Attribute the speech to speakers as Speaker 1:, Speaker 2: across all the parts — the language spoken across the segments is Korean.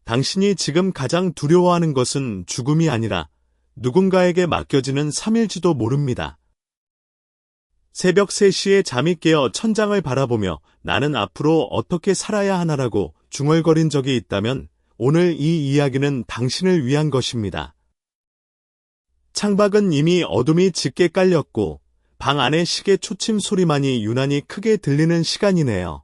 Speaker 1: 당신이 지금 가장 두려워하는 것은 죽음이 아니라 누군가에게 맡겨지는 삶일지도 모릅니다. 새벽 3시에 잠이 깨어 천장을 바라보며 나는 앞으로 어떻게 살아야 하나라고 중얼거린 적이 있다면 오늘 이 이야기는 당신을 위한 것입니다. 창밖은 이미 어둠이 짙게 깔렸고 방 안의 시계 초침 소리만이 유난히 크게 들리는 시간이네요.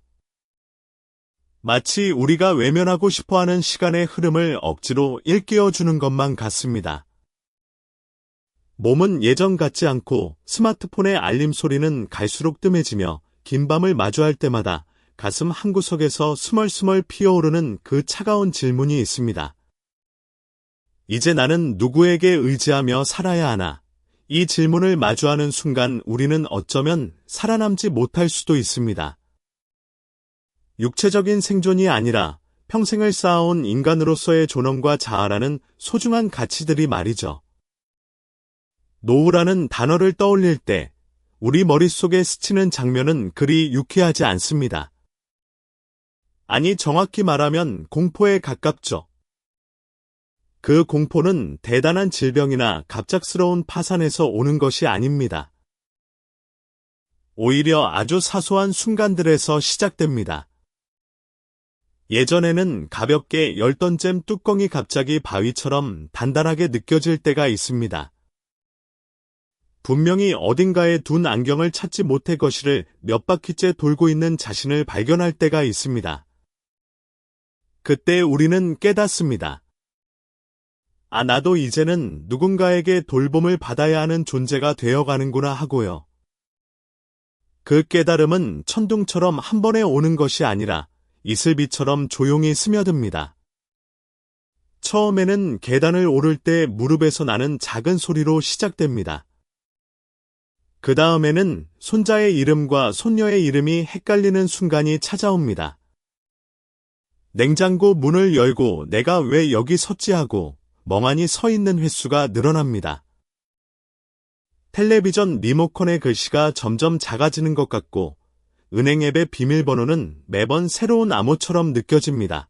Speaker 1: 마치 우리가 외면하고 싶어하는 시간의 흐름을 억지로 일깨워주는 것만 같습니다. 몸은 예전 같지 않고 스마트폰의 알림 소리는 갈수록 뜸해지며 긴 밤을 마주할 때마다 가슴 한구석에서 스멀스멀 피어오르는 그 차가운 질문이 있습니다. 이제 나는 누구에게 의지하며 살아야 하나? 이 질문을 마주하는 순간 우리는 어쩌면 살아남지 못할 수도 있습니다. 육체적인 생존이 아니라 평생을 쌓아온 인간으로서의 존엄과 자아라는 소중한 가치들이 말이죠. 노후라는 단어를 떠올릴 때 우리 머릿속에 스치는 장면은 그리 유쾌하지 않습니다. 아니, 정확히 말하면 공포에 가깝죠. 그 공포는 대단한 질병이나 갑작스러운 파산에서 오는 것이 아닙니다. 오히려 아주 사소한 순간들에서 시작됩니다. 예전에는 가볍게 열던 잼 뚜껑이 갑자기 바위처럼 단단하게 느껴질 때가 있습니다. 분명히 어딘가에 둔 안경을 찾지 못해 거실을 몇 바퀴째 돌고 있는 자신을 발견할 때가 있습니다. 그때 우리는 깨닫습니다. 아, 나도 이제는 누군가에게 돌봄을 받아야 하는 존재가 되어가는구나 하고요. 그 깨달음은 천둥처럼 한 번에 오는 것이 아니라 이슬비처럼 조용히 스며듭니다. 처음에는 계단을 오를 때 무릎에서 나는 작은 소리로 시작됩니다. 그 다음에는 손자의 이름과 손녀의 이름이 헷갈리는 순간이 찾아옵니다. 냉장고 문을 열고 내가 왜 여기 섰지 하고 멍하니 서 있는 횟수가 늘어납니다. 텔레비전 리모컨의 글씨가 점점 작아지는 것 같고 은행 앱의 비밀번호는 매번 새로운 암호처럼 느껴집니다.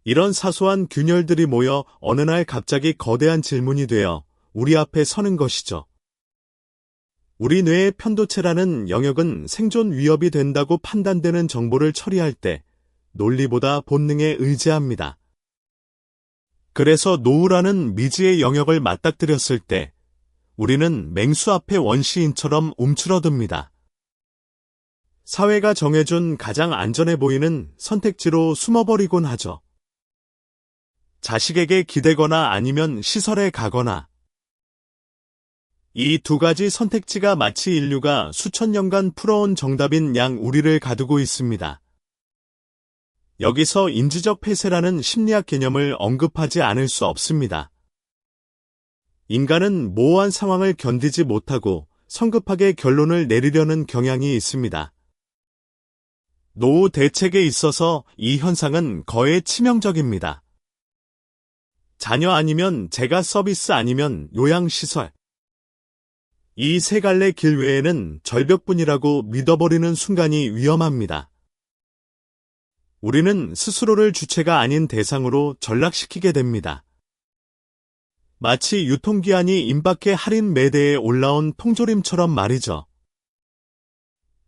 Speaker 1: 이런 사소한 균열들이 모여 어느 날 갑자기 거대한 질문이 되어 우리 앞에 서는 것이죠. 우리 뇌의 편도체라는 영역은 생존 위협이 된다고 판단되는 정보를 처리할 때 논리보다 본능에 의지합니다. 그래서 노후라는 미지의 영역을 맞닥뜨렸을 때 우리는 맹수 앞에 원시인처럼 움츠러듭니다. 사회가 정해준 가장 안전해 보이는 선택지로 숨어버리곤 하죠. 자식에게 기대거나 아니면 시설에 가거나. 이 두 가지 선택지가 마치 인류가 수천 년간 풀어온 정답인 양 우리를 가두고 있습니다. 여기서 인지적 폐쇄라는 심리학 개념을 언급하지 않을 수 없습니다. 인간은 모호한 상황을 견디지 못하고 성급하게 결론을 내리려는 경향이 있습니다. 노후 대책에 있어서 이 현상은 거의 치명적입니다. 자녀 아니면 재가 서비스 아니면 요양시설. 이 세 갈래 길 외에는 절벽뿐이라고 믿어버리는 순간이 위험합니다. 우리는 스스로를 주체가 아닌 대상으로 전락시키게 됩니다. 마치 유통기한이 임박해 할인 매대에 올라온 통조림처럼 말이죠.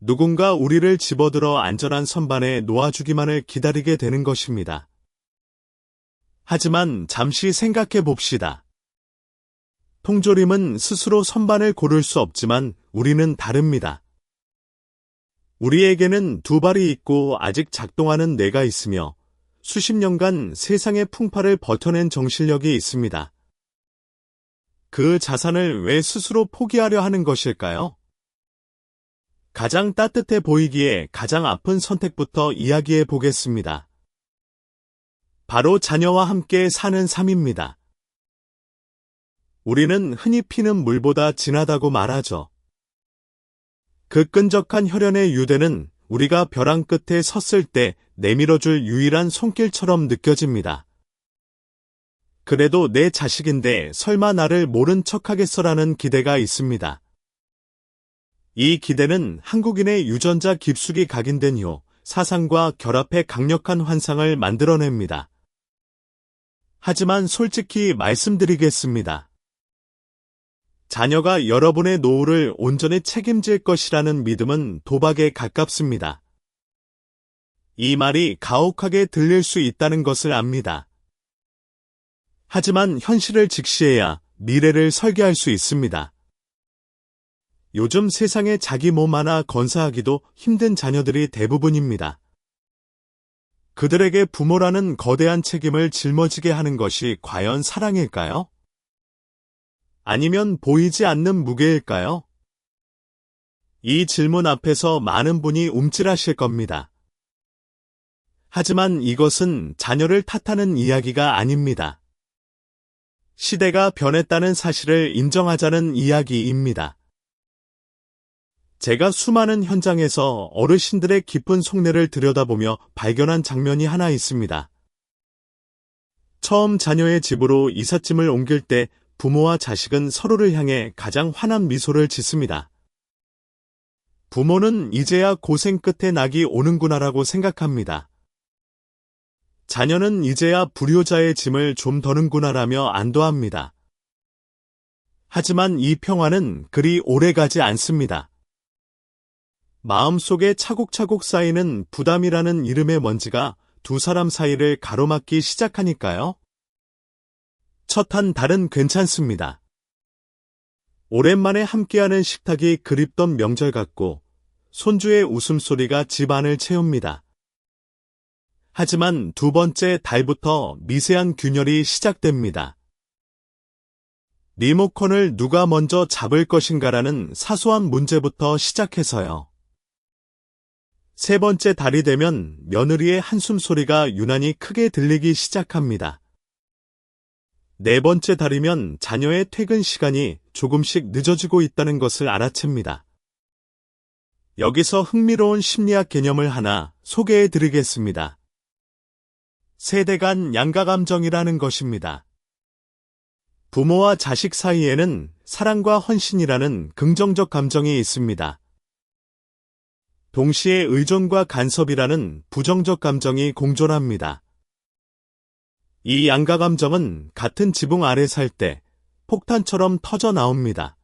Speaker 1: 누군가 우리를 집어들어 안전한 선반에 놓아주기만을 기다리게 되는 것입니다. 하지만 잠시 생각해 봅시다. 통조림은 스스로 선반을 고를 수 없지만 우리는 다릅니다. 우리에게는 두 발이 있고 아직 작동하는 뇌가 있으며 수십 년간 세상의 풍파를 버텨낸 정신력이 있습니다. 그 자산을 왜 스스로 포기하려 하는 것일까요? 가장 따뜻해 보이기에 가장 아픈 선택부터 이야기해 보겠습니다. 바로 자녀와 함께 사는 삶입니다. 우리는 흔히 피는 물보다 진하다고 말하죠. 그 끈적한 혈연의 유대는 우리가 벼랑 끝에 섰을 때 내밀어줄 유일한 손길처럼 느껴집니다. 그래도 내 자식인데 설마 나를 모른 척하겠어라는 기대가 있습니다. 이 기대는 한국인의 유전자 깊숙이 각인된 후 사상과 결합해 강력한 환상을 만들어냅니다. 하지만 솔직히 말씀드리겠습니다. 자녀가 여러분의 노후를 온전히 책임질 것이라는 믿음은 도박에 가깝습니다. 이 말이 가혹하게 들릴 수 있다는 것을 압니다. 하지만 현실을 직시해야 미래를 설계할 수 있습니다. 요즘 세상에 자기 몸 하나 건사하기도 힘든 자녀들이 대부분입니다. 그들에게 부모라는 거대한 책임을 짊어지게 하는 것이 과연 사랑일까요? 아니면 보이지 않는 무게일까요? 이 질문 앞에서 많은 분이 움찔하실 겁니다. 하지만 이것은 자녀를 탓하는 이야기가 아닙니다. 시대가 변했다는 사실을 인정하자는 이야기입니다. 제가 수많은 현장에서 어르신들의 깊은 속내를 들여다보며 발견한 장면이 하나 있습니다. 처음 자녀의 집으로 이삿짐을 옮길 때 부모와 자식은 서로를 향해 가장 환한 미소를 짓습니다. 부모는 이제야 고생 끝에 낙이 오는구나라고 생각합니다. 자녀는 이제야 불효자의 짐을 좀 더는구나라며 안도합니다. 하지만 이 평화는 그리 오래가지 않습니다. 마음속에 차곡차곡 쌓이는 부담이라는 이름의 먼지가 두 사람 사이를 가로막기 시작하니까요. 첫 한 달은 괜찮습니다. 오랜만에 함께하는 식탁이 그립던 명절 같고 손주의 웃음소리가 집안을 채웁니다. 하지만 두 번째 달부터 미세한 균열이 시작됩니다. 리모컨을 누가 먼저 잡을 것인가라는 사소한 문제부터 시작해서요. 세 번째 달이 되면 며느리의 한숨 소리가 유난히 크게 들리기 시작합니다. 네 번째 달이면 자녀의 퇴근 시간이 조금씩 늦어지고 있다는 것을 알아챕니다. 여기서 흥미로운 심리학 개념을 하나 소개해 드리겠습니다. 세대 간 양가감정이라는 것입니다. 부모와 자식 사이에는 사랑과 헌신이라는 긍정적 감정이 있습니다. 동시에 의존과 간섭이라는 부정적 감정이 공존합니다. 이 양가 감정은 같은 지붕 아래 살 때 폭탄처럼 터져 나옵니다.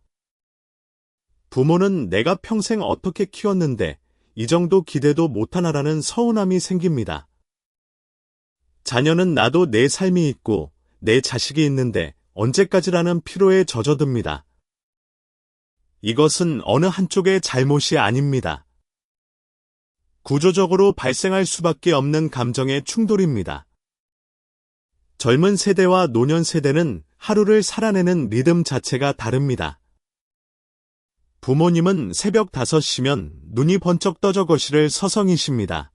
Speaker 1: 부모는 내가 평생 어떻게 키웠는데 이 정도 기대도 못하나라는 서운함이 생깁니다. 자녀는 나도 내 삶이 있고 내 자식이 있는데 언제까지라는 피로에 젖어듭니다. 이것은 어느 한쪽의 잘못이 아닙니다. 구조적으로 발생할 수밖에 없는 감정의 충돌입니다. 젊은 세대와 노년 세대는 하루를 살아내는 리듬 자체가 다릅니다. 부모님은 새벽 5시면 눈이 번쩍 떠져 거실을 서성이십니다.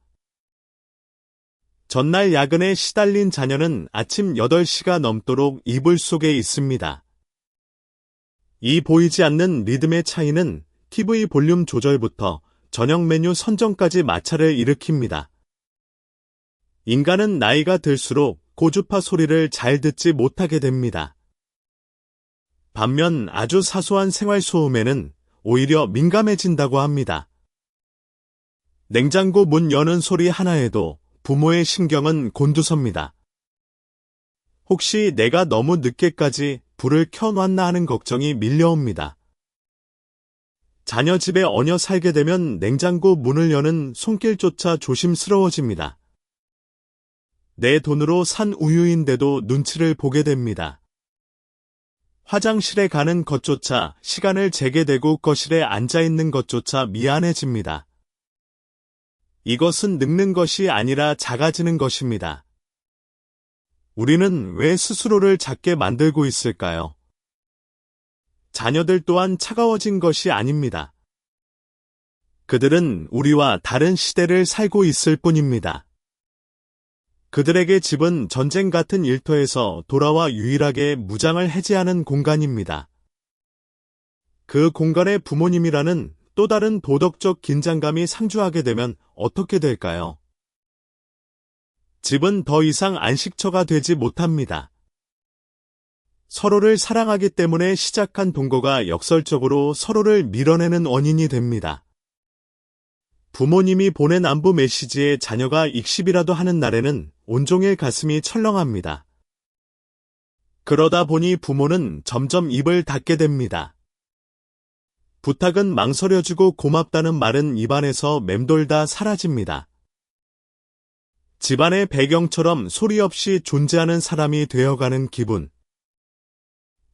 Speaker 1: 전날 야근에 시달린 자녀는 아침 8시가 넘도록 이불 속에 있습니다. 이 보이지 않는 리듬의 차이는 TV 볼륨 조절부터 저녁 메뉴 선정까지 마찰을 일으킵니다. 인간은 나이가 들수록 고주파 소리를 잘 듣지 못하게 됩니다. 반면 아주 사소한 생활 소음에는 오히려 민감해진다고 합니다. 냉장고 문 여는 소리 하나에도 부모의 신경은 곤두섭니다. 혹시 내가 너무 늦게까지 불을 켜놨나 하는 걱정이 밀려옵니다. 자녀 집에 얹혀 살게 되면 냉장고 문을 여는 손길조차 조심스러워집니다. 내 돈으로 산 우유인데도 눈치를 보게 됩니다. 화장실에 가는 것조차 시간을 재게 되고 거실에 앉아있는 것조차 미안해집니다. 이것은 늙는 것이 아니라 작아지는 것입니다. 우리는 왜 스스로를 작게 만들고 있을까요? 자녀들 또한 차가워진 것이 아닙니다. 그들은 우리와 다른 시대를 살고 있을 뿐입니다. 그들에게 집은 전쟁 같은 일터에서 돌아와 유일하게 무장을 해제하는 공간입니다. 그 공간에 부모님이라는 또 다른 도덕적 긴장감이 상주하게 되면 어떻게 될까요? 집은 더 이상 안식처가 되지 못합니다. 서로를 사랑하기 때문에 시작한 동거가 역설적으로 서로를 밀어내는 원인이 됩니다. 부모님이 보낸 안부 메시지에 자녀가 익십이라도 하는 날에는 온종일 가슴이 철렁합니다. 그러다 보니 부모는 점점 입을 닫게 됩니다. 부탁은 망설여지고 고맙다는 말은 입안에서 맴돌다 사라집니다. 집안의 배경처럼 소리 없이 존재하는 사람이 되어가는 기분.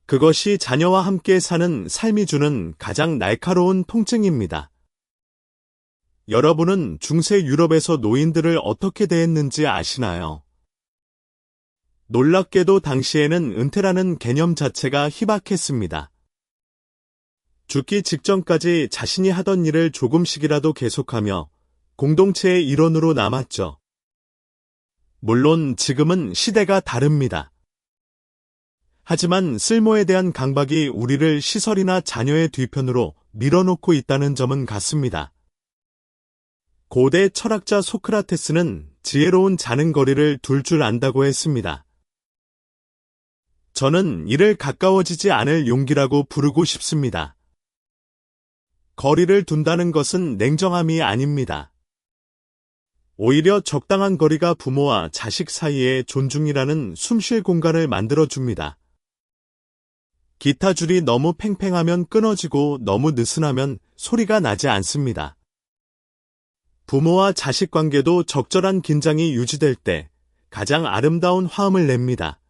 Speaker 1: 그것이 자녀와 함께 사는 삶이 주는 가장 날카로운 통증입니다. 여러분은 중세 유럽에서 노인들을 어떻게 대했는지 아시나요? 놀랍게도 당시에는 은퇴라는 개념 자체가 희박했습니다. 죽기 직전까지 자신이 하던 일을 조금씩이라도 계속하며 공동체의 일원으로 남았죠. 물론 지금은 시대가 다릅니다. 하지만 쓸모에 대한 강박이 우리를 시설이나 자녀의 뒤편으로 밀어놓고 있다는 점은 같습니다. 고대 철학자 소크라테스는 지혜로운 자는 거리를 둘 줄 안다고 했습니다. 저는 이를 가까워지지 않을 용기라고 부르고 싶습니다. 거리를 둔다는 것은 냉정함이 아닙니다. 오히려 적당한 거리가 부모와 자식 사이의 존중이라는 숨쉴 공간을 만들어줍니다. 기타 줄이 너무 팽팽하면 끊어지고 너무 느슨하면 소리가 나지 않습니다. 부모와 자식 관계도 적절한 긴장이 유지될 때 가장 아름다운 화음을 냅니다.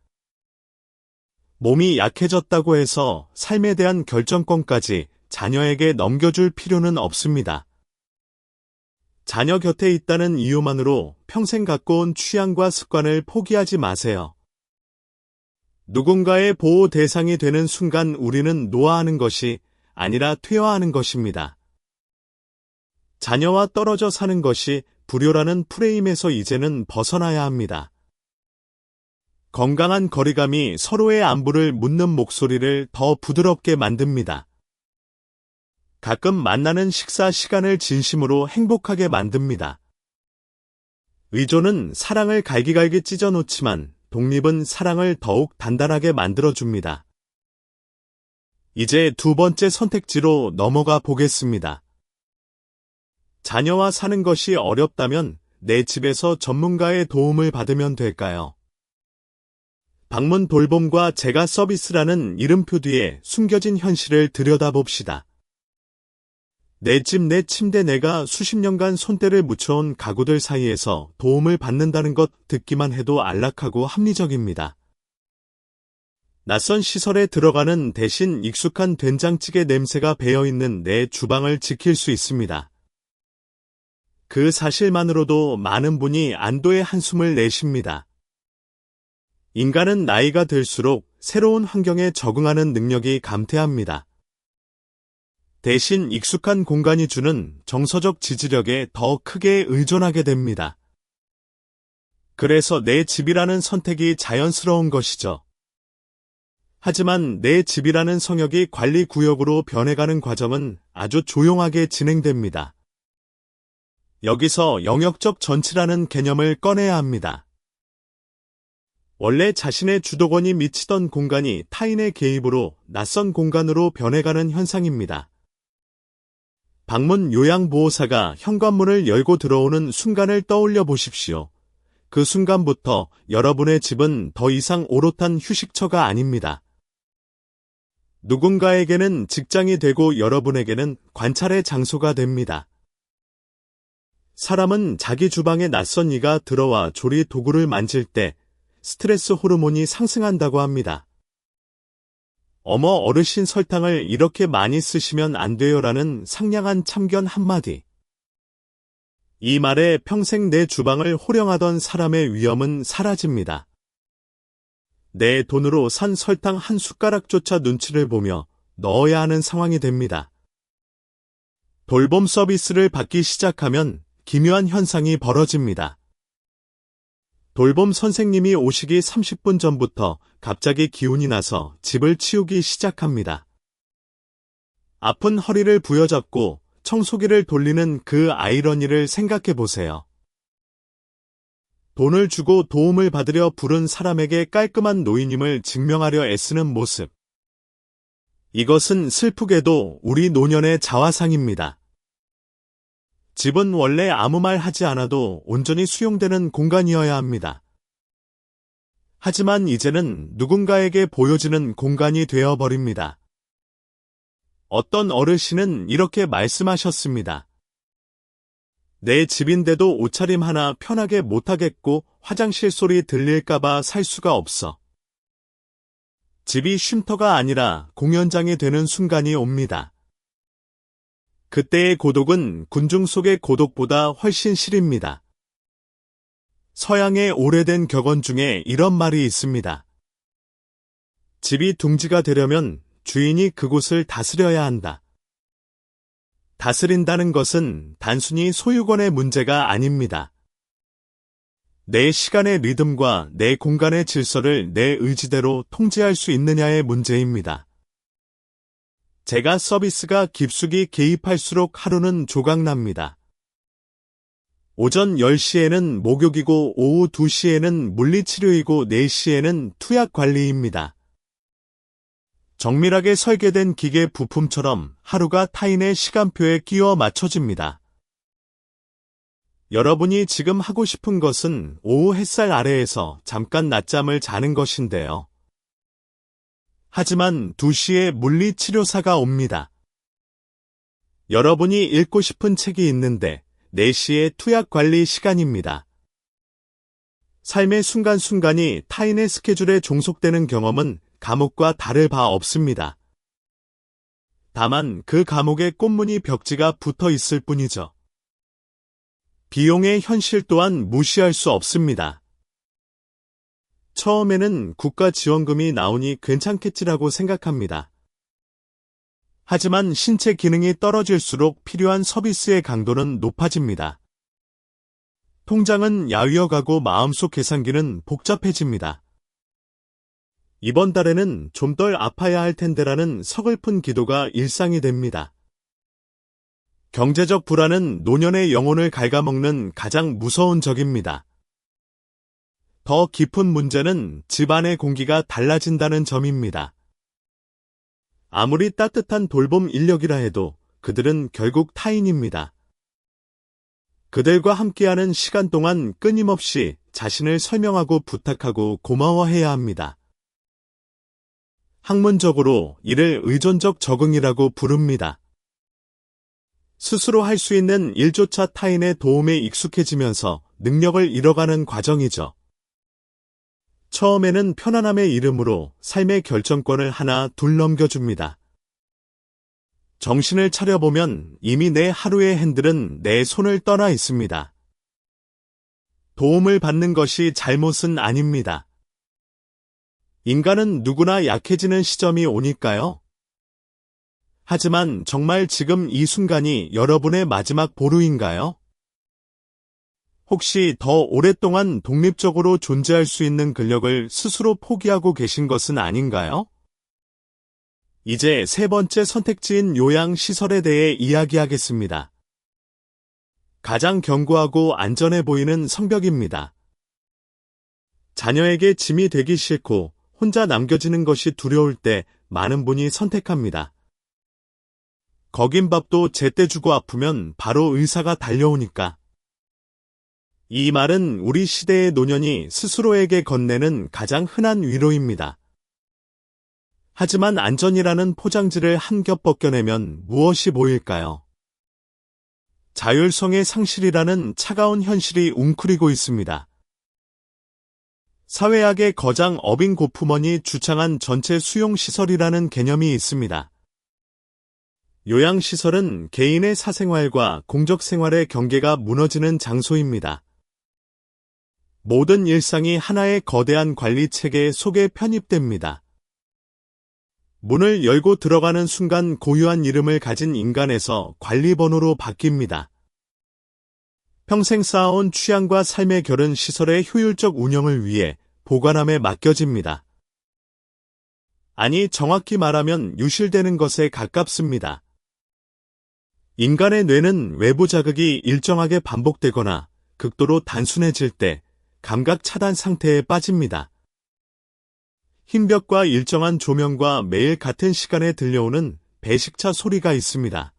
Speaker 1: 몸이 약해졌다고 해서 삶에 대한 결정권까지 자녀에게 넘겨줄 필요는 없습니다. 자녀 곁에 있다는 이유만으로 평생 갖고 온 취향과 습관을 포기하지 마세요. 누군가의 보호 대상이 되는 순간 우리는 노화하는 것이 아니라 퇴화하는 것입니다. 자녀와 떨어져 사는 것이 불효라는 프레임에서 이제는 벗어나야 합니다. 건강한 거리감이 서로의 안부를 묻는 목소리를 더 부드럽게 만듭니다. 가끔 만나는 식사 시간을 진심으로 행복하게 만듭니다. 의존은 사랑을 갈기갈기 찢어놓지만 독립은 사랑을 더욱 단단하게 만들어줍니다. 이제 두 번째 선택지로 넘어가 보겠습니다. 자녀와 사는 것이 어렵다면 내 집에서 전문가의 도움을 받으면 될까요? 방문 돌봄과 재가 서비스라는 이름표 뒤에 숨겨진 현실을 들여다봅시다. 내 집 내 침대 내가 수십 년간 손때를 묻혀온 가구들 사이에서 도움을 받는다는 것 듣기만 해도 안락하고 합리적입니다. 낯선 시설에 들어가는 대신 익숙한 된장찌개 냄새가 배어있는 내 주방을 지킬 수 있습니다. 그 사실만으로도 많은 분이 안도의 한숨을 내쉽니다. 인간은 나이가 들수록 새로운 환경에 적응하는 능력이 감퇴합니다. 대신 익숙한 공간이 주는 정서적 지지력에 더 크게 의존하게 됩니다. 그래서 내 집이라는 선택이 자연스러운 것이죠. 하지만 내 집이라는 성역이 관리 구역으로 변해가는 과정은 아주 조용하게 진행됩니다. 여기서 영역적 전치라는 개념을 꺼내야 합니다. 원래 자신의 주도권이 미치던 공간이 타인의 개입으로 낯선 공간으로 변해가는 현상입니다. 방문 요양보호사가 현관문을 열고 들어오는 순간을 떠올려 보십시오. 그 순간부터 여러분의 집은 더 이상 오롯한 휴식처가 아닙니다. 누군가에게는 직장이 되고 여러분에게는 관찰의 장소가 됩니다. 사람은 자기 주방에 낯선 이가 들어와 조리 도구를 만질 때 스트레스 호르몬이 상승한다고 합니다. 어머 어르신 설탕을 이렇게 많이 쓰시면 안 돼요라는 상냥한 참견 한마디. 이 말에 평생 내 주방을 호령하던 사람의 위험은 사라집니다. 내 돈으로 산 설탕 한 숟가락조차 눈치를 보며 넣어야 하는 상황이 됩니다. 돌봄 서비스를 받기 시작하면 기묘한 현상이 벌어집니다. 돌봄 선생님이 오시기 30분 전부터 갑자기 기운이 나서 집을 치우기 시작합니다. 아픈 허리를 부여잡고 청소기를 돌리는 그 아이러니를 생각해 보세요. 돈을 주고 도움을 받으려 부른 사람에게 깔끔한 노인임을 증명하려 애쓰는 모습. 이것은 슬프게도 우리 노년의 자화상입니다. 집은 원래 아무 말 하지 않아도 온전히 수용되는 공간이어야 합니다. 하지만 이제는 누군가에게 보여지는 공간이 되어버립니다. 어떤 어르신은 이렇게 말씀하셨습니다. 내 집인데도 옷차림 하나 편하게 못하겠고 화장실 소리 들릴까봐 살 수가 없어. 집이 쉼터가 아니라 공연장이 되는 순간이 옵니다. 그때의 고독은 군중 속의 고독보다 훨씬 시립니다. 서양의 오래된 격언 중에 이런 말이 있습니다. 집이 둥지가 되려면 주인이 그곳을 다스려야 한다. 다스린다는 것은 단순히 소유권의 문제가 아닙니다. 내 시간의 리듬과 내 공간의 질서를 내 의지대로 통제할 수 있느냐의 문제입니다. 제가 서비스가 깊숙이 개입할수록 하루는 조각납니다. 오전 10시에는 목욕이고 오후 2시에는 물리치료이고 4시에는 투약 관리입니다. 정밀하게 설계된 기계 부품처럼 하루가 타인의 시간표에 끼워 맞춰집니다. 여러분이 지금 하고 싶은 것은 오후 햇살 아래에서 잠깐 낮잠을 자는 것인데요. 하지만 2시에 물리치료사가 옵니다. 여러분이 읽고 싶은 책이 있는데 4시에 투약 관리 시간입니다. 삶의 순간순간이 타인의 스케줄에 종속되는 경험은 감옥과 다를 바 없습니다. 다만 그 감옥에 꽃무늬 벽지가 붙어 있을 뿐이죠. 비용의 현실 또한 무시할 수 없습니다. 처음에는 국가 지원금이 나오니 괜찮겠지라고 생각합니다. 하지만 신체 기능이 떨어질수록 필요한 서비스의 강도는 높아집니다. 통장은 야위어가고 마음속 계산기는 복잡해집니다. 이번 달에는 좀 덜 아파야 할 텐데라는 서글픈 기도가 일상이 됩니다. 경제적 불안은 노년의 영혼을 갉아먹는 가장 무서운 적입니다. 더 깊은 문제는 집안의 공기가 달라진다는 점입니다. 아무리 따뜻한 돌봄 인력이라 해도 그들은 결국 타인입니다. 그들과 함께하는 시간 동안 끊임없이 자신을 설명하고 부탁하고 고마워해야 합니다. 학문적으로 이를 의존적 적응이라고 부릅니다. 스스로 할 수 있는 일조차 타인의 도움에 익숙해지면서 능력을 잃어가는 과정이죠. 처음에는 편안함의 이름으로 삶의 결정권을 하나 둘 넘겨줍니다. 정신을 차려보면 이미 내 하루의 핸들은 내 손을 떠나 있습니다. 도움을 받는 것이 잘못은 아닙니다. 인간은 누구나 약해지는 시점이 오니까요. 하지만 정말 지금 이 순간이 여러분의 마지막 보루인가요? 혹시 더 오랫동안 독립적으로 존재할 수 있는 근력을 스스로 포기하고 계신 것은 아닌가요? 이제 세 번째 선택지인 요양시설에 대해 이야기하겠습니다. 가장 견고하고 안전해 보이는 성벽입니다. 자녀에게 짐이 되기 싫고 혼자 남겨지는 것이 두려울 때 많은 분이 선택합니다. 거긴 밥도 제때 주고 아프면 바로 의사가 달려오니까. 이 말은 우리 시대의 노년이 스스로에게 건네는 가장 흔한 위로입니다. 하지만 안전이라는 포장지를 한 겹 벗겨내면 무엇이 보일까요? 자율성의 상실이라는 차가운 현실이 웅크리고 있습니다. 사회학의 거장 어빙 고프먼이 주창한 전체 수용시설이라는 개념이 있습니다. 요양시설은 개인의 사생활과 공적생활의 경계가 무너지는 장소입니다. 모든 일상이 하나의 거대한 관리체계 속에 편입됩니다. 문을 열고 들어가는 순간 고유한 이름을 가진 인간에서 관리번호로 바뀝니다. 평생 쌓아온 취향과 삶의 결은 시설의 효율적 운영을 위해 보관함에 맡겨집니다. 아니, 정확히 말하면 유실되는 것에 가깝습니다. 인간의 뇌는 외부 자극이 일정하게 반복되거나 극도로 단순해질 때 감각 차단 상태에 빠집니다. 흰벽과 일정한 조명과 매일 같은 시간에 들려오는 배식차 소리가 있습니다.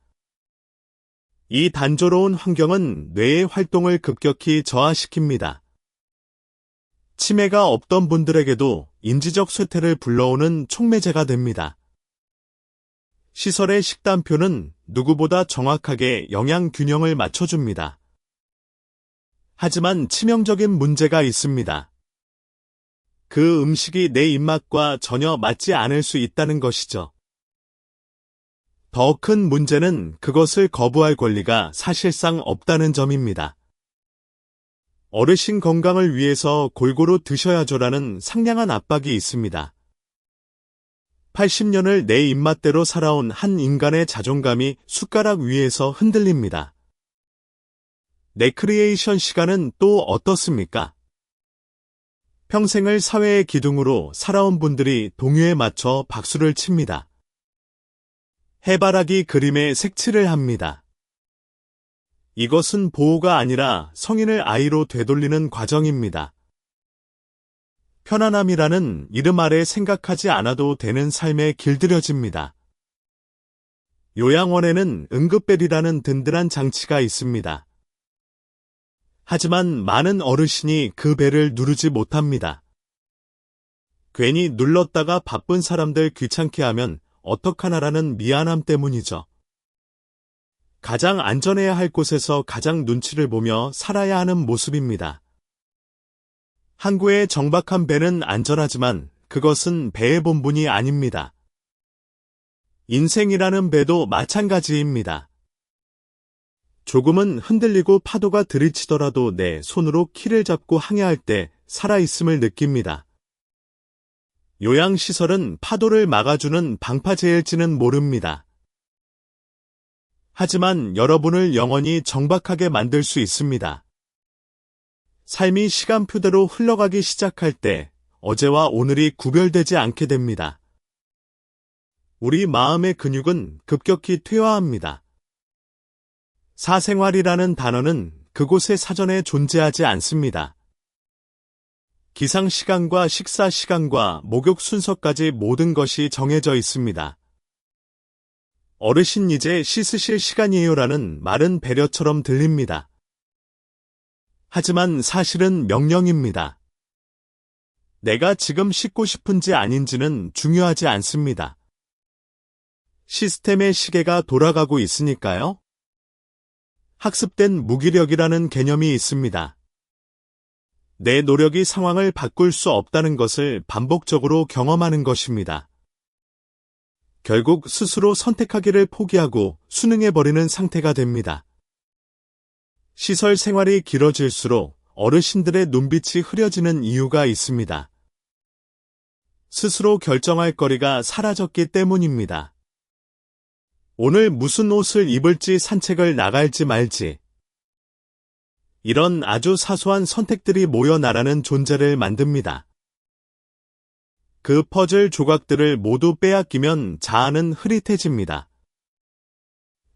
Speaker 1: 이 단조로운 환경은 뇌의 활동을 급격히 저하시킵니다. 치매가 없던 분들에게도 인지적 쇠퇴를 불러오는 촉매제가 됩니다. 시설의 식단표는 누구보다 정확하게 영양 균형을 맞춰줍니다. 하지만 치명적인 문제가 있습니다. 그 음식이 내 입맛과 전혀 맞지 않을 수 있다는 것이죠. 더 큰 문제는 그것을 거부할 권리가 사실상 없다는 점입니다. 어르신 건강을 위해서 골고루 드셔야죠라는 상냥한 압박이 있습니다. 80년을 내 입맛대로 살아온 한 인간의 자존감이 숟가락 위에서 흔들립니다. 레크리에이션 시간은 또 어떻습니까? 평생을 사회의 기둥으로 살아온 분들이 동요에 맞춰 박수를 칩니다. 해바라기 그림에 색칠을 합니다. 이것은 보호가 아니라 성인을 아이로 되돌리는 과정입니다. 편안함이라는 이름 아래 생각하지 않아도 되는 삶에 길들여집니다. 요양원에는 응급벨이라는 든든한 장치가 있습니다. 하지만 많은 어르신이 그 벨을 누르지 못합니다. 괜히 눌렀다가 바쁜 사람들 귀찮게 하면 어떡하나라는 미안함 때문이죠. 가장 안전해야 할 곳에서 가장 눈치를 보며 살아야 하는 모습입니다. 항구의 정박한 배는 안전하지만 그것은 배의 본분이 아닙니다. 인생이라는 배도 마찬가지입니다. 조금은 흔들리고 파도가 들이치더라도 내 손으로 키를 잡고 항해할 때 살아있음을 느낍니다. 요양시설은 파도를 막아주는 방파제일지는 모릅니다. 하지만 여러분을 영원히 정박하게 만들 수 있습니다. 삶이 시간표대로 흘러가기 시작할 때 어제와 오늘이 구별되지 않게 됩니다. 우리 마음의 근육은 급격히 퇴화합니다. 사생활이라는 단어는 그곳의 사전에 존재하지 않습니다. 기상시간과 식사시간과 목욕 순서까지 모든 것이 정해져 있습니다. 어르신 이제 씻으실 시간이에요라는 말은 배려처럼 들립니다. 하지만 사실은 명령입니다. 내가 지금 씻고 싶은지 아닌지는 중요하지 않습니다. 시스템의 시계가 돌아가고 있으니까요. 학습된 무기력이라는 개념이 있습니다. 내 노력이 상황을 바꿀 수 없다는 것을 반복적으로 경험하는 것입니다. 결국 스스로 선택하기를 포기하고 순응해버리는 상태가 됩니다. 시설 생활이 길어질수록 어르신들의 눈빛이 흐려지는 이유가 있습니다. 스스로 결정할 거리가 사라졌기 때문입니다. 오늘 무슨 옷을 입을지 산책을 나갈지 말지. 이런 아주 사소한 선택들이 모여 나라는 존재를 만듭니다. 그 퍼즐 조각들을 모두 빼앗기면 자아는 흐릿해집니다.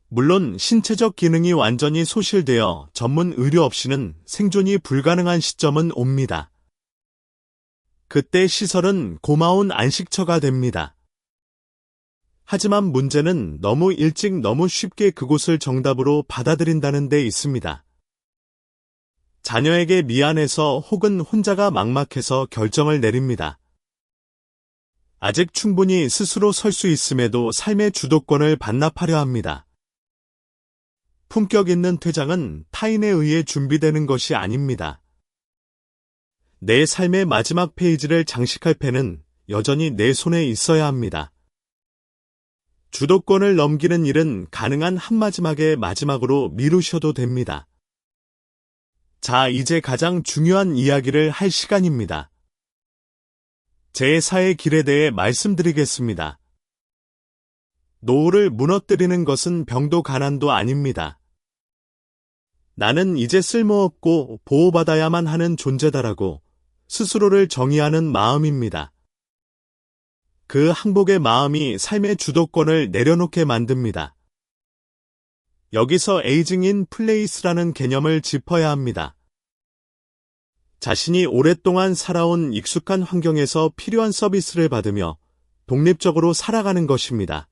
Speaker 1: 물론 신체적 기능이 완전히 소실되어 전문 의료 없이는 생존이 불가능한 시점은 옵니다. 그때 시설은 고마운 안식처가 됩니다. 하지만 문제는 너무 일찍 너무 쉽게 그곳을 정답으로 받아들인다는 데 있습니다. 자녀에게 미안해서 혹은 혼자가 막막해서 결정을 내립니다. 아직 충분히 스스로 설 수 있음에도 삶의 주도권을 반납하려 합니다. 품격 있는 퇴장은 타인에 의해 준비되는 것이 아닙니다. 내 삶의 마지막 페이지를 장식할 펜은 여전히 내 손에 있어야 합니다. 주도권을 넘기는 일은 가능한 한마지막의 마지막으로 미루셔도 됩니다. 자, 이제 가장 중요한 이야기를 할 시간입니다. 제4의 길에 대해 말씀드리겠습니다. 노후를 무너뜨리는 것은 병도 가난도 아닙니다. 나는 이제 쓸모없고 보호받아야만 하는 존재다라고 스스로를 정의하는 마음입니다. 그 항복의 마음이 삶의 주도권을 내려놓게 만듭니다. 여기서 에이징 인 플레이스라는 개념을 짚어야 합니다. 자신이 오랫동안 살아온 익숙한 환경에서 필요한 서비스를 받으며 독립적으로 살아가는 것입니다.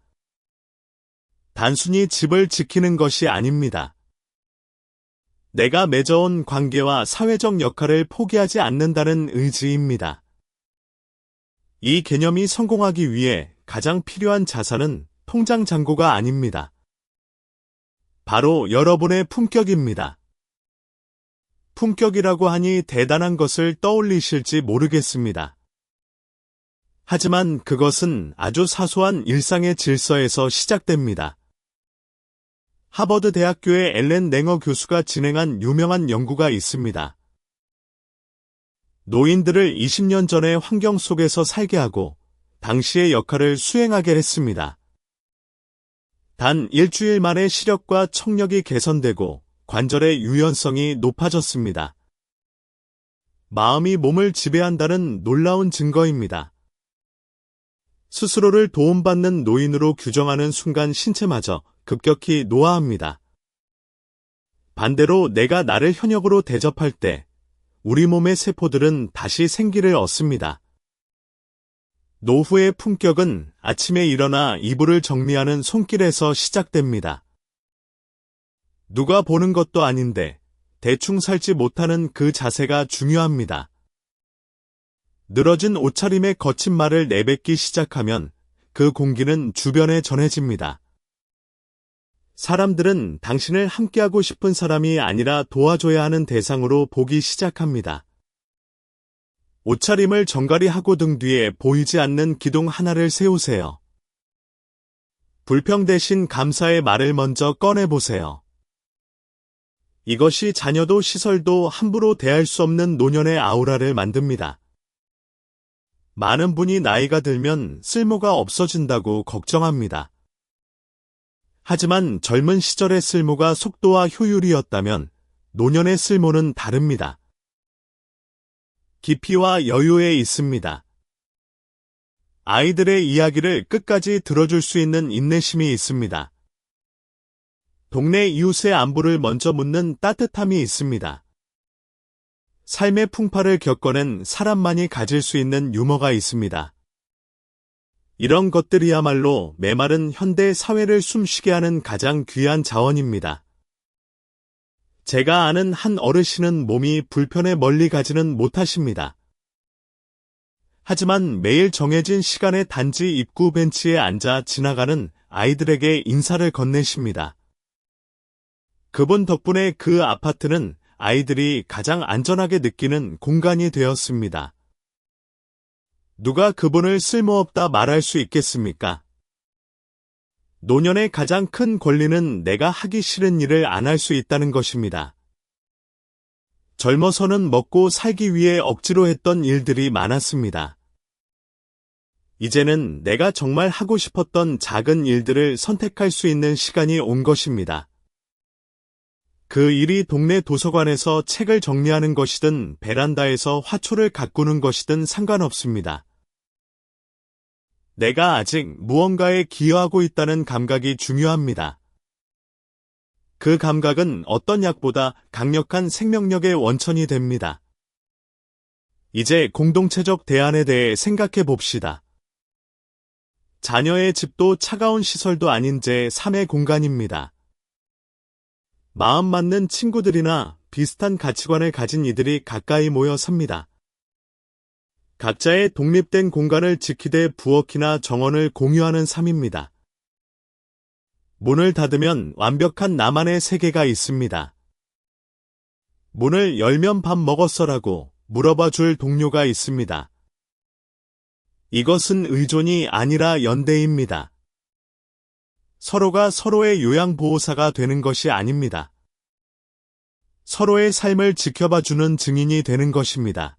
Speaker 1: 단순히 집을 지키는 것이 아닙니다. 내가 맺어온 관계와 사회적 역할을 포기하지 않는다는 의지입니다. 이 개념이 성공하기 위해 가장 필요한 자산은 통장 잔고가 아닙니다. 바로 여러분의 품격입니다. 품격이라고 하니 대단한 것을 떠올리실지 모르겠습니다. 하지만 그것은 아주 사소한 일상의 질서에서 시작됩니다. 하버드 대학교의 앨런 랭어 교수가 진행한 유명한 연구가 있습니다. 노인들을 20년 전의 환경 속에서 살게 하고 당시의 역할을 수행하게 했습니다. 단 일주일 만에 시력과 청력이 개선되고 관절의 유연성이 높아졌습니다. 마음이 몸을 지배한다는 놀라운 증거입니다. 스스로를 도움받는 노인으로 규정하는 순간 신체마저 급격히 노화합니다. 반대로 내가 나를 현역으로 대접할 때 우리 몸의 세포들은 다시 생기를 얻습니다. 노후의 품격은 아침에 일어나 이불을 정리하는 손길에서 시작됩니다. 누가 보는 것도 아닌데 대충 살지 못하는 그 자세가 중요합니다. 늘어진 옷차림의 거친 말을 내뱉기 시작하면 그 공기는 주변에 전해집니다. 사람들은 당신을 함께하고 싶은 사람이 아니라 도와줘야 하는 대상으로 보기 시작합니다. 옷차림을 정갈히 하고 등 뒤에 보이지 않는 기둥 하나를 세우세요. 불평 대신 감사의 말을 먼저 꺼내보세요. 이것이 자녀도 시설도 함부로 대할 수 없는 노년의 아우라를 만듭니다. 많은 분이 나이가 들면 쓸모가 없어진다고 걱정합니다. 하지만 젊은 시절의 쓸모가 속도와 효율이었다면 노년의 쓸모는 다릅니다. 깊이와 여유에 있습니다. 아이들의 이야기를 끝까지 들어줄 수 있는 인내심이 있습니다. 동네 이웃의 안부를 먼저 묻는 따뜻함이 있습니다. 삶의 풍파를 겪어낸 사람만이 가질 수 있는 유머가 있습니다. 이런 것들이야말로 메마른 현대 사회를 숨쉬게 하는 가장 귀한 자원입니다. 제가 아는 한 어르신은 몸이 불편해 멀리 가지는 못하십니다. 하지만 매일 정해진 시간에 단지 입구 벤치에 앉아 지나가는 아이들에게 인사를 건네십니다. 그분 덕분에 그 아파트는 아이들이 가장 안전하게 느끼는 공간이 되었습니다. 누가 그분을 쓸모없다 말할 수 있겠습니까? 노년의 가장 큰 권리는 내가 하기 싫은 일을 안 할 수 있다는 것입니다. 젊어서는 먹고 살기 위해 억지로 했던 일들이 많았습니다. 이제는 내가 정말 하고 싶었던 작은 일들을 선택할 수 있는 시간이 온 것입니다. 그 일이 동네 도서관에서 책을 정리하는 것이든 베란다에서 화초를 가꾸는 것이든 상관없습니다. 내가 아직 무언가에 기여하고 있다는 감각이 중요합니다. 그 감각은 어떤 약보다 강력한 생명력의 원천이 됩니다. 이제 공동체적 대안에 대해 생각해 봅시다. 자녀의 집도 차가운 시설도 아닌 제3의 공간입니다. 마음 맞는 친구들이나 비슷한 가치관을 가진 이들이 가까이 모여 삽니다. 각자의 독립된 공간을 지키되 부엌이나 정원을 공유하는 삶입니다. 문을 닫으면 완벽한 나만의 세계가 있습니다. 문을 열면 밥 먹었어라고 물어봐 줄 동료가 있습니다. 이것은 의존이 아니라 연대입니다. 서로가 서로의 요양보호사가 되는 것이 아닙니다. 서로의 삶을 지켜봐주는 증인이 되는 것입니다.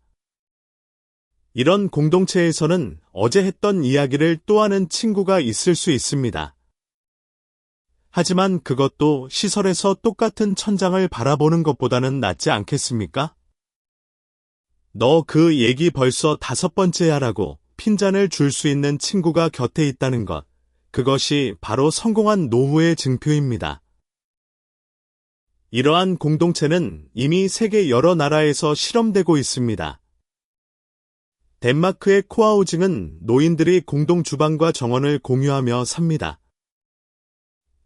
Speaker 1: 이런 공동체에서는 어제 했던 이야기를 또 하는 친구가 있을 수 있습니다. 하지만 그것도 시설에서 똑같은 천장을 바라보는 것보다는 낫지 않겠습니까? 너 그 얘기 벌써 5번째야 라고 핀잔을 줄 수 있는 친구가 곁에 있다는 것. 그것이 바로 성공한 노후의 증표입니다. 이러한 공동체는 이미 세계 여러 나라에서 실험되고 있습니다. 덴마크의 코아우징은 노인들이 공동 주방과 정원을 공유하며 삽니다.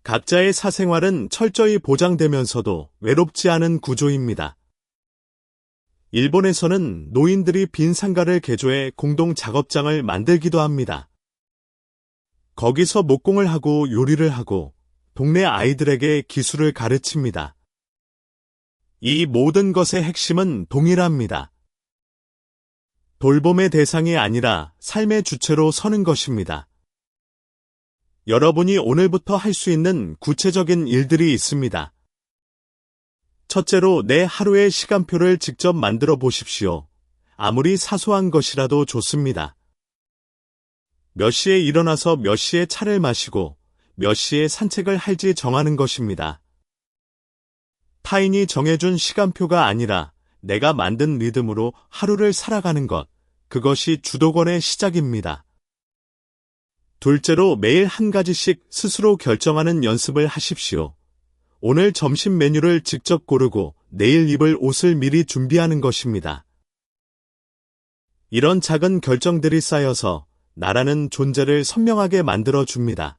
Speaker 1: 각자의 사생활은 철저히 보장되면서도 외롭지 않은 구조입니다. 일본에서는 노인들이 빈 상가를 개조해 공동 작업장을 만들기도 합니다. 거기서 목공을 하고 요리를 하고 동네 아이들에게 기술을 가르칩니다. 이 모든 것의 핵심은 동일합니다. 돌봄의 대상이 아니라 삶의 주체로 서는 것입니다. 여러분이 오늘부터 할 수 있는 구체적인 일들이 있습니다. 첫째로 내 하루의 시간표를 직접 만들어 보십시오. 아무리 사소한 것이라도 좋습니다. 몇 시에 일어나서 몇 시에 차를 마시고 몇 시에 산책을 할지 정하는 것입니다. 타인이 정해준 시간표가 아니라 내가 만든 리듬으로 하루를 살아가는 것, 그것이 주도권의 시작입니다. 둘째로 매일 한 가지씩 스스로 결정하는 연습을 하십시오. 오늘 점심 메뉴를 직접 고르고 내일 입을 옷을 미리 준비하는 것입니다. 이런 작은 결정들이 쌓여서 나라는 존재를 선명하게 만들어 줍니다.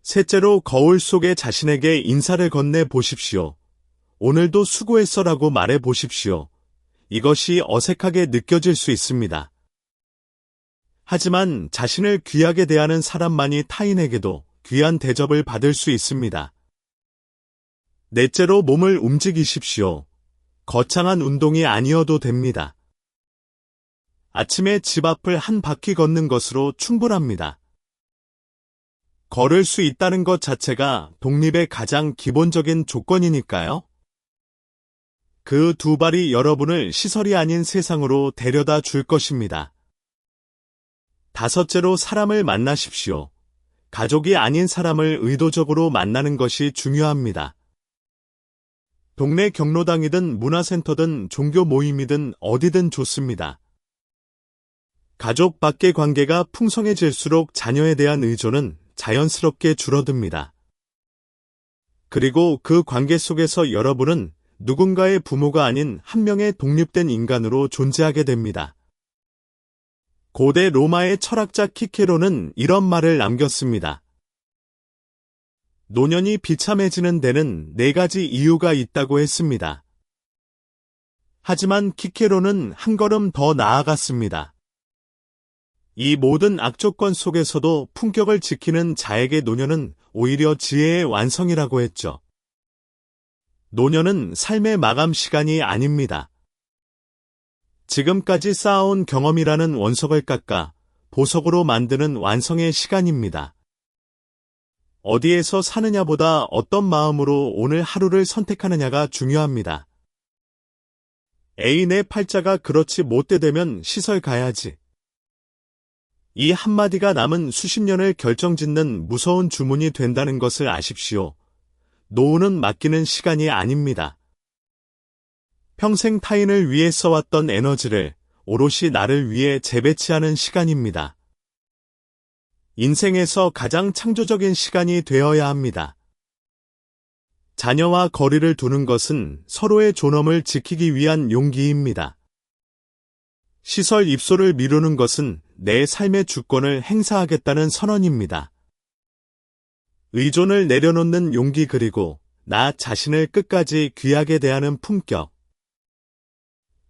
Speaker 1: 셋째로 거울 속에 자신에게 인사를 건네 보십시오. 오늘도 수고했어라고 말해 보십시오. 이것이 어색하게 느껴질 수 있습니다. 하지만 자신을 귀하게 대하는 사람만이 타인에게도 귀한 대접을 받을 수 있습니다. 넷째로 몸을 움직이십시오. 거창한 운동이 아니어도 됩니다. 아침에 집 앞을 한 바퀴 걷는 것으로 충분합니다. 걸을 수 있다는 것 자체가 독립의 가장 기본적인 조건이니까요. 그 두 발이 여러분을 시설이 아닌 세상으로 데려다 줄 것입니다. 다섯째로 사람을 만나십시오. 가족이 아닌 사람을 의도적으로 만나는 것이 중요합니다. 동네 경로당이든 문화센터든 종교 모임이든 어디든 좋습니다. 가족 밖의 관계가 풍성해질수록 자녀에 대한 의존은 자연스럽게 줄어듭니다. 그리고 그 관계 속에서 여러분은 누군가의 부모가 아닌 한 명의 독립된 인간으로 존재하게 됩니다. 고대 로마의 철학자 키케로는 이런 말을 남겼습니다. 노년이 비참해지는 데는 4가지 이유가 있다고 했습니다. 하지만 키케로는 한 걸음 더 나아갔습니다. 이 모든 악조건 속에서도 품격을 지키는 자에게 노년은 오히려 지혜의 완성이라고 했죠. 노년은 삶의 마감 시간이 아닙니다. 지금까지 쌓아온 경험이라는 원석을 깎아 보석으로 만드는 완성의 시간입니다. 어디에서 사느냐보다 어떤 마음으로 오늘 하루를 선택하느냐가 중요합니다. 에이, 내 팔자가 그렇지 못되되면 시설 가야지. 이 한마디가 남은 수십 년을 결정짓는 무서운 주문이 된다는 것을 아십시오. 노후는 맡기는 시간이 아닙니다. 평생 타인을 위해 써왔던 에너지를 오롯이 나를 위해 재배치하는 시간입니다. 인생에서 가장 창조적인 시간이 되어야 합니다. 자녀와 거리를 두는 것은 서로의 존엄을 지키기 위한 용기입니다. 시설 입소를 미루는 것은 내 삶의 주권을 행사하겠다는 선언입니다. 의존을 내려놓는 용기 그리고 나 자신을 끝까지 귀하게 대하는 품격.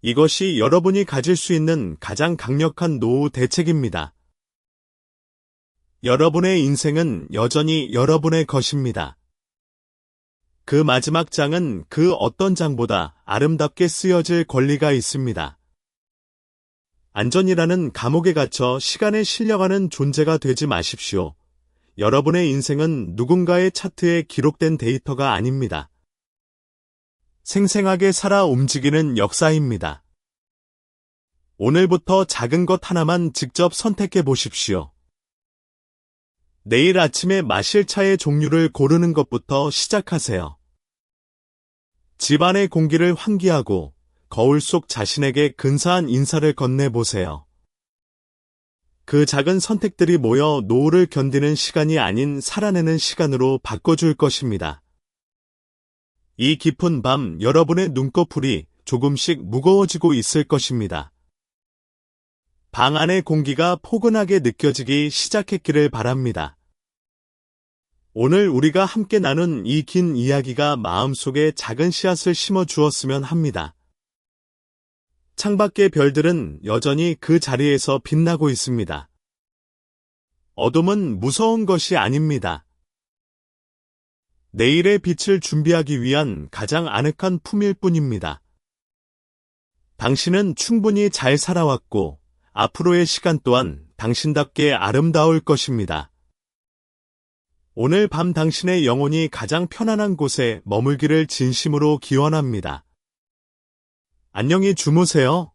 Speaker 1: 이것이 여러분이 가질 수 있는 가장 강력한 노후 대책입니다. 여러분의 인생은 여전히 여러분의 것입니다. 그 마지막 장은 그 어떤 장보다 아름답게 쓰여질 권리가 있습니다. 안전이라는 감옥에 갇혀 시간에 실려가는 존재가 되지 마십시오. 여러분의 인생은 누군가의 차트에 기록된 데이터가 아닙니다. 생생하게 살아 움직이는 역사입니다. 오늘부터 작은 것 하나만 직접 선택해 보십시오. 내일 아침에 마실 차의 종류를 고르는 것부터 시작하세요. 집안의 공기를 환기하고 거울 속 자신에게 근사한 인사를 건네보세요. 그 작은 선택들이 모여 노후를 견디는 시간이 아닌 살아내는 시간으로 바꿔줄 것입니다. 이 깊은 밤 여러분의 눈꺼풀이 조금씩 무거워지고 있을 것입니다. 방 안의 공기가 포근하게 느껴지기 시작했기를 바랍니다. 오늘 우리가 함께 나눈 이 긴 이야기가 마음속에 작은 씨앗을 심어 주었으면 합니다. 창밖의 별들은 여전히 그 자리에서 빛나고 있습니다. 어둠은 무서운 것이 아닙니다. 내일의 빛을 준비하기 위한 가장 아늑한 품일 뿐입니다. 당신은 충분히 잘 살아왔고 앞으로의 시간 또한 당신답게 아름다울 것입니다. 오늘 밤 당신의 영혼이 가장 편안한 곳에 머물기를 진심으로 기원합니다. 안녕히 주무세요.